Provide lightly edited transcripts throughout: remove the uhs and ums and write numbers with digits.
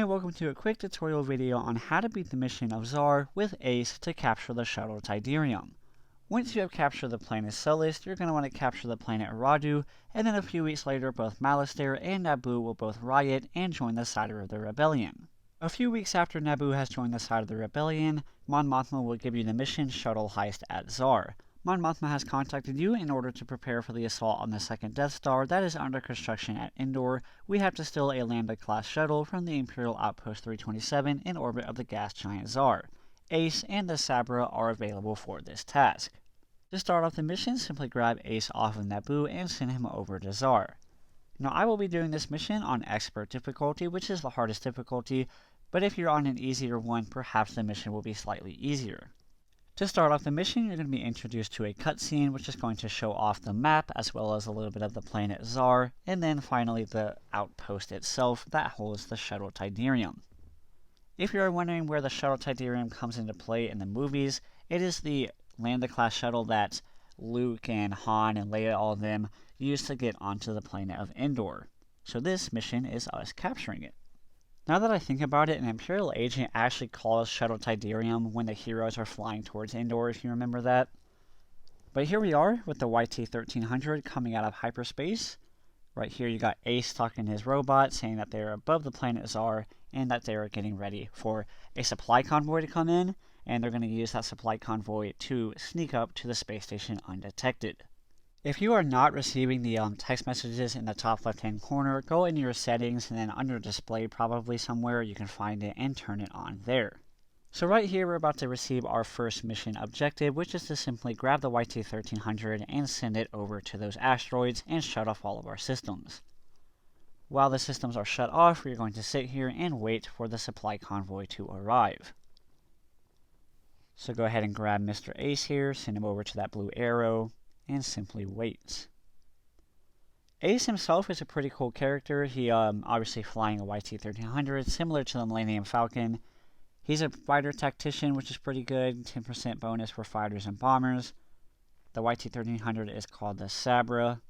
welcome to a quick tutorial video on how to beat the mission of Zhar with Ace to capture the Shuttle Tydirium. Once you have captured the planet Sullust, you're going to want to capture the planet Radu, and then a few weeks later both Malastare and Naboo will both riot and join the side of the rebellion. A few weeks after Naboo has joined the side of the rebellion, Mon Mothma will give you the mission Shuttle Heist at Zhar. Mon Mothma has contacted you in order to prepare for the assault on the second Death Star that is under construction at Endor. We have to steal a Lambda-class shuttle from the Imperial Outpost 327 in orbit of the gas giant Zhar. Ace and the Sabra are available for this task. To start off the mission, simply grab Ace off of Naboo and send him over to Zhar. Now I will be doing this mission on Expert difficulty, which is the hardest difficulty, but if you're on an easier one, perhaps the mission will be slightly easier. To start off the mission, you're going to be introduced to a cutscene which is going to show off the map as well as a little bit of the planet Zhar, and then finally the outpost itself that holds the Shuttle Tydirium. If you are wondering where the Shuttle Tydirium comes into play in the movies, it is the Lambda-class shuttle that Luke and Han and Leia, all of them, used to get onto the planet of Endor. So this mission is us capturing it. Now that I think about it, an Imperial agent actually calls Shuttle Tydirium when the heroes are flying towards Endor, if you remember that. But here we are with the YT-1300 coming out of hyperspace. Right here you got Ace talking to his robot, saying that they're above the planet Zhar and that they're getting ready for a supply convoy to come in, and they're going to use that supply convoy to sneak up to the space station undetected. If you are not receiving the text messages in the top left hand corner, go into your settings and then under display probably somewhere you can find it and turn it on there. So right here we're about to receive our first mission objective, which is to simply grab the YT-1300 and send it over to those asteroids and shut off all of our systems. While the systems are shut off, we're going to sit here and wait for the supply convoy to arrive. So go ahead and grab Mr. Ace here, send him over to that blue arrow, and simply wait. Ace himself is a pretty cool character. He obviously flying a YT-1300, similar to the Millennium Falcon. He's a fighter tactician, which is pretty good, 10% bonus for fighters and bombers. The YT-1300 is called the Sabra.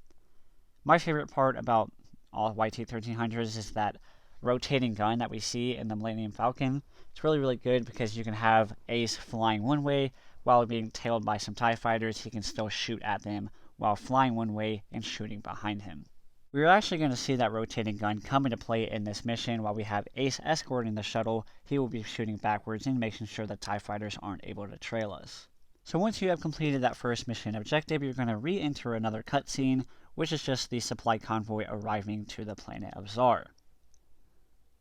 My favorite part about all YT-1300s is that rotating gun that we see in the Millennium Falcon. It's really good because you can have Ace flying one way while being tailed by some TIE fighters. He can still shoot at them while flying one way and shooting behind him. We're actually going to see that rotating gun come into play in this mission. While we have Ace escorting the shuttle, he will be shooting backwards and making sure that TIE fighters aren't able to trail us. So once you have completed that first mission objective, you're going to re-enter another cutscene, which is just the supply convoy arriving to the planet of Zhar.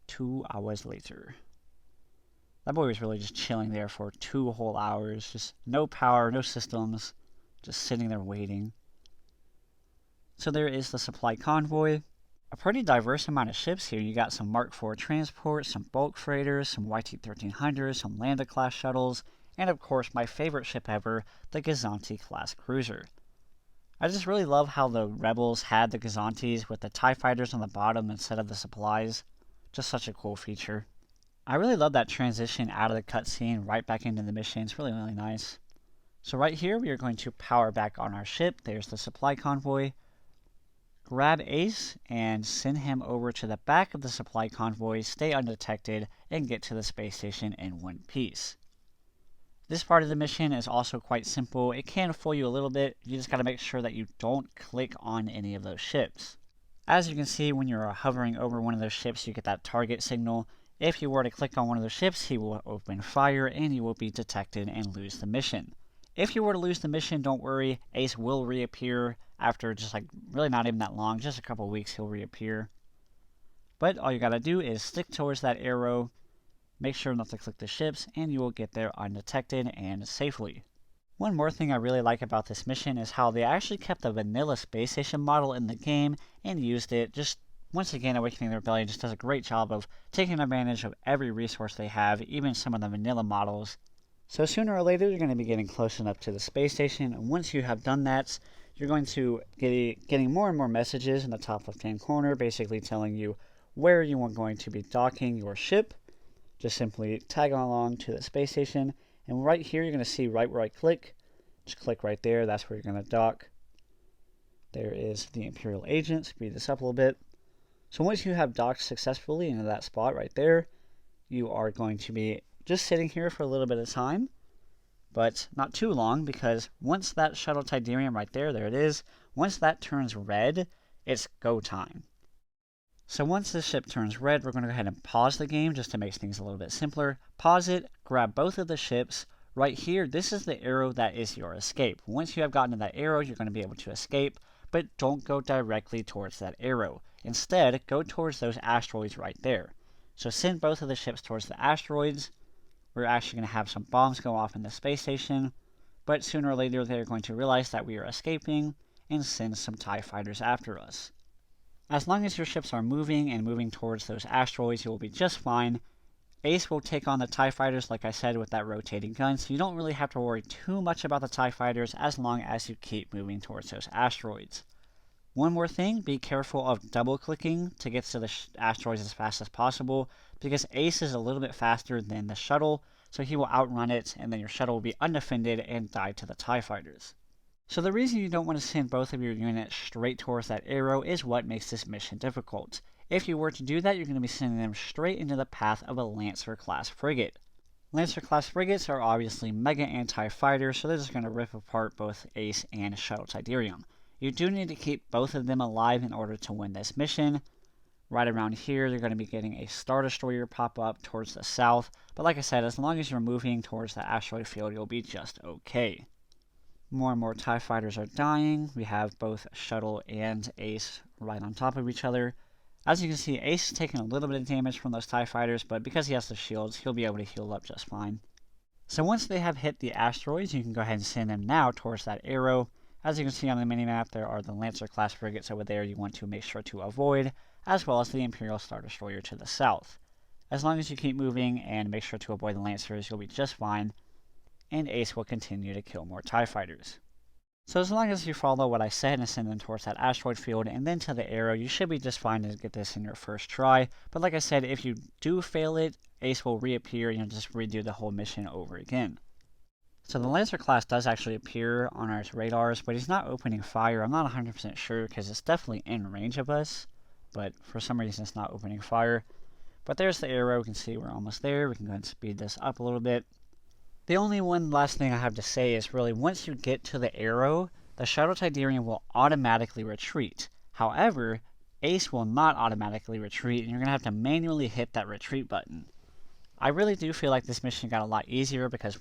2 hours later. That boy was really just chilling there for 2 whole hours. Just no power, no systems. Just sitting there waiting. So there is the supply convoy. A pretty diverse amount of ships here. You got some Mark IV transports, some bulk freighters, some YT-1300s, some Lambda-class shuttles, and of course my favorite ship ever, the Gazanti-class cruiser. I just really love how the Rebels had the Gazantis with the TIE fighters on the bottom instead of the supplies. Just such a cool feature. I really love that transition out of the cutscene right back into the mission. It's really nice. So right here we are going to power back on our ship. There's the supply convoy. Grab Ace and send him over to the back of the supply convoy, stay undetected, and get to the space station in one piece. This part of the mission is also quite simple. It can fool you a little bit. You just got to make sure that you don't click on any of those ships. As you can see, when you're hovering over one of those ships, you get that target signal. If you were to click on one of those ships, he will open fire and you will be detected and lose the mission. If you were to lose the mission, don't worry. Ace will reappear after just really not even that long, just a couple weeks he'll reappear. But all you gotta do is stick towards that arrow, make sure not to click the ships, and you will get there undetected and safely. One more thing I really like about this mission is how they actually kept the vanilla space station model in the game and used it. Just once again, Awakening the Rebellion just does a great job of taking advantage of every resource they have, even some of the vanilla models. So sooner or later, you're going to be getting close enough to the space station, and once you have done that, you're going to getting more and more messages in the top left-hand corner, basically telling you where you are going to be docking your ship. Just simply tag along to the space station, and right here you're going to see right where I click. Just click right there, that's where you're going to dock. There is the Imperial agent. Speed this up a little bit. So once you have docked successfully into that spot right there, you are going to be just sitting here for a little bit of time, but not too long, because once that shuttle Tidarium right there, there it is, once that turns red, it's go time. So once this ship turns red, we're going to go ahead and pause the game just to make things a little bit simpler. Pause it, grab both of the ships. Right here, this is the arrow that is your escape. Once you have gotten to that arrow, you're going to be able to escape, but don't go directly towards that arrow. Instead, go towards those asteroids right there. So send both of the ships towards the asteroids. We're actually going to have some bombs go off in the space station, but sooner or later they're going to realize that we are escaping and send some TIE fighters after us. As long as your ships are moving and moving towards those asteroids, you will be just fine. Ace will take on the TIE fighters, like I said, with that rotating gun, so you don't really have to worry too much about the TIE fighters as long as you keep moving towards those asteroids. One more thing, be careful of double-clicking to get to the asteroids as fast as possible, because Ace is a little bit faster than the shuttle, so he will outrun it, and then your shuttle will be undefended and die to the TIE fighters. So the reason you don't want to send both of your units straight towards that arrow is what makes this mission difficult. If you were to do that, you're going to be sending them straight into the path of a Lancer-class frigate. Lancer-class frigates are obviously mega anti-fighters, so they're just going to rip apart both Ace and Shuttle Tidarium. You do need to keep both of them alive in order to win this mission. Right around here, you're going to be getting a Star Destroyer pop up towards the south, but like I said, as long as you're moving towards the asteroid field, you'll be just okay. More and more TIE fighters are dying. We have both Shuttle and Ace right on top of each other. As you can see, Ace is taking a little bit of damage from those TIE fighters, but because he has the shields, he'll be able to heal up just fine. So once they have hit the asteroids, you can go ahead and send them now towards that arrow. As you can see on the minimap, there are the Lancer-class frigates over there you want to make sure to avoid, as well as the Imperial Star Destroyer to the south. As long as you keep moving and make sure to avoid the Lancers, you'll be just fine, and Ace will continue to kill more TIE fighters. So as long as you follow what I said and send them towards that asteroid field and then to the arrow, you should be just fine to get this in your first try. But like I said, if you do fail it, Ace will reappear and you'll just redo the whole mission over again. So the Lancer class does actually appear on our radars, but he's not opening fire. I'm not 100% sure because it's definitely in range of us, but for some reason it's not opening fire. But there's the arrow. We can see we're almost there. We can go ahead and speed this up a little bit. The only one last thing I have to say is really once you get to the arrow, the Shuttle Tidarium will automatically retreat. However, Ace will not automatically retreat, and you're going to have to manually hit that retreat button. I really do feel like this mission got a lot easier because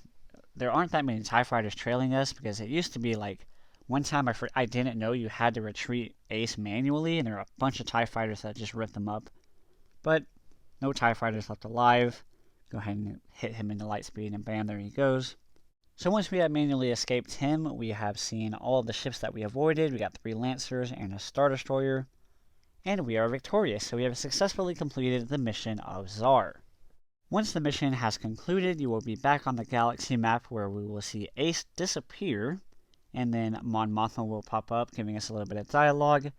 there aren't that many TIE fighters trailing us, because it used to be like one time I didn't know you had to retreat Ace manually, and there are a bunch of TIE fighters that just ripped them up. But no TIE fighters left alive. Go ahead and hit him into light speed, and bam, there he goes. So once we have manually escaped him, we have seen all of the ships that we avoided. We got 3 Lancers and a Star Destroyer, and we are victorious. So we have successfully completed the mission of Zhar. Once the mission has concluded, you will be back on the galaxy map where we will see Ace disappear, and then Mon Mothma will pop up, giving us a little bit of dialogue.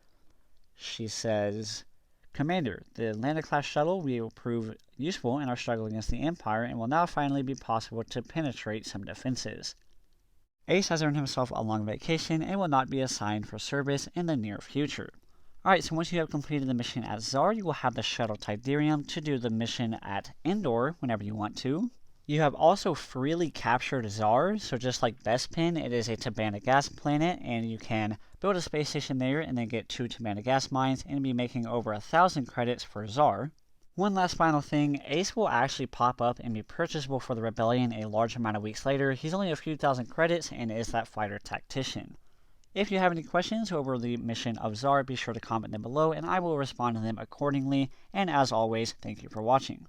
She says, "Commander, the Lander-class shuttle will prove useful in our struggle against the Empire and will now finally be possible to penetrate some defenses. Ace has earned himself a long vacation and will not be assigned for service in the near future." Alright, so once you have completed the mission at Zhar, you will have the Shuttle Tidarium to do the mission at Endor whenever you want to. You have also freely captured Zhar, so just like Bespin, it is a Tabana gas planet, and you can build a space station there and then get 2 Tabana gas mines and be making over 1,000 credits for Zhar. One last final thing, Ace will actually pop up and be purchasable for the Rebellion a large amount of weeks later. He's only a few thousand credits and is that fighter tactician. If you have any questions over the mission of Zhar, be sure to comment them below and I will respond to them accordingly. And as always, thank you for watching.